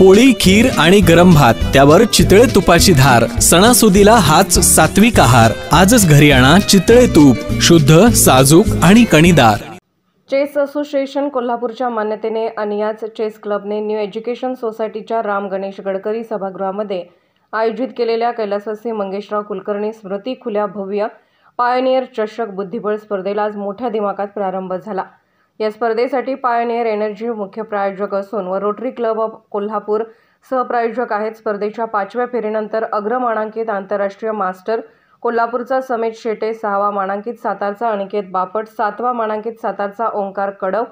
पोळी, खीर आणि गरम भात, त्यावर चितळे तुपाची धार। सणासुदीला हाच सात्विक आहार। आजच घरी आणा चितळे तूप, शुद्ध, साजूक आणि कणीदार। चेस असोसिएशन कोल्हापूरच्या मान्यतेने आणि याच चेस क्लबने न्यू एज्युकेशन सोसायटीच्या राम गणेश गडकरी सभागृहामध्ये आयोजित केलेल्या कैलासवासी मंगेशराव कुलकर्णी स्मृती खुल्या भव्य पायोनियर चषक बुद्धिबळ स्पर्धेला आज मोठ्या दिमाखात प्रारंभ झाला। या स्पर्धेसाठी पायोनियर एनर्जी मुख्य प्रायोजक असून व रोटरी क्लब ऑफ कोल्हापूर सहप्रायोजक आहेत। स्पर्धेच्या 5व्या फेरीनंतर अग्रमानांकित आंतरराष्ट्रीय मास्टर कोल्हापूरचा समेत शेटे, 6वा मानांकित सातारचा अनिकेत बापट, 7वा मानांकित सातारचा ओंकार कडव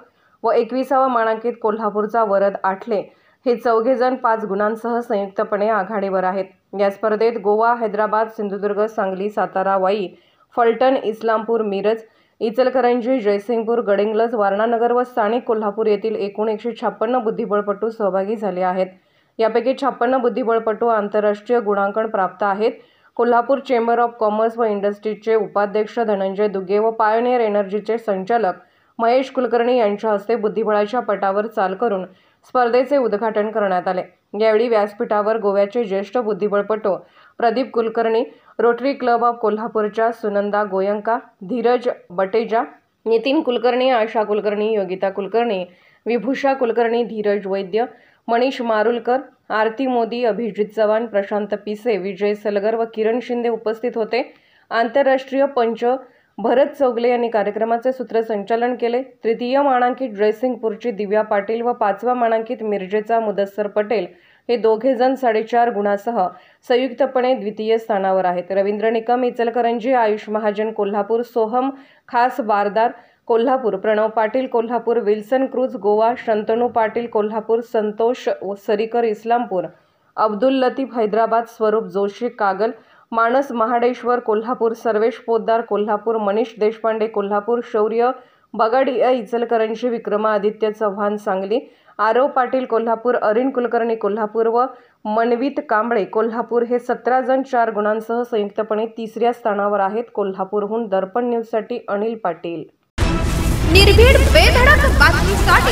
व 21वा मानांकित कोल्हापूरचा वरद आठले हे चौघे जण 5 गुणांसह संयुक्तपणे आघाडीवर आहेत। या स्पर्धेत गोवा, हैदराबाद, सिंधुदुर्ग, सांगली, सातारा, वाई, फलटण, इस्लामपूर, मिरज, इचलकरंजी, जयसिंगपूर, गडिंग्लज, वारणानगर व स्थानिक कोल्हापूर येथील एकूण 156 बुद्धिबळपटू सहभागी झाले आहेत। यापैकी 56 बुद्धिबळपटू आंतरराष्ट्रीय गुणांकन प्राप्त आहेत। कोल्हापूर चेंबर ऑफ कॉमर्स व इंडस्ट्रीजचे उपाध्यक्ष धनंजय दुगे व पायोनियर एनर्जीचे संचालक महेश कुलकर्णी यांच्या हस्ते बुद्धिबळाच्या पटावर चाल करून स्पर्धेचे उद्घाटन करण्यात आले। यावेळी व्यासपीठावर गोव्याचे ज्येष्ठ बुद्धिबळपटू Pradeep Kulkarni, Rotary Club of कोल्हापूरच्या सुनंदा गोयंका, धीरज बटेजा, नितीन कुलकर्णी, आशा कुलकर्णी, योगिता कुलकर्णी, विभूषा कुलकर्णी, धीरज वैद्य, मनीष मारुलकर, आरती मोदी, अभिजित चव्हाण, प्रशांत पिसे, विजय सलगर व किरण शिंदे उपस्थित होते। आंतरराष्ट्रीय पंच भरत चौगले यांनी कार्यक्रमाचे सूत्रसंचालन केले। तृतीय मानांकित जयसिंगपूरची दिव्या पाटील व 5वा मानांकित मिरजेचा मुदस्सर पटेल हे दोघे जण 4.5 गुणासह संयुक्तपणे द्वितीय स्थानावर आहेत। रवींद्र निकम इचलकरंजी, आयुष महाजन कोल्हापूर, सोहम खास बारदार कोल्हापूर, प्रणव पाटील कोल्हापूर, विल्सन क्रूज गोवा, शंतनू पाटील कोल्हापूर, संतोष सरीकर इस्लामपूर, अब्दुल लतीफ हैदराबाद, स्वरूप जोशी कागल, मानस महाडेश्वर कोल्हापूर, सर्वेश पोद्दार कोल्हापूर, मनीष देशपांडे कोल्हापूर, शौर्य बगाडिया इचलकरंजी, विक्रमादित्य चव्हाण सांगली, आरव पाटील कोल्हापूर, अरिन कुलकर्णी कोल्हापूर व मनवित कांबळे कोल्हापूर हे 17 जण 4 गुणांसह संयुक्तपणे 3ऱ्या स्थानावर आहेत। कोल्हापूरहून दर्पण न्यूजसाठी अनिल पाटील। निर्भीड बेधडक बातमीसाठी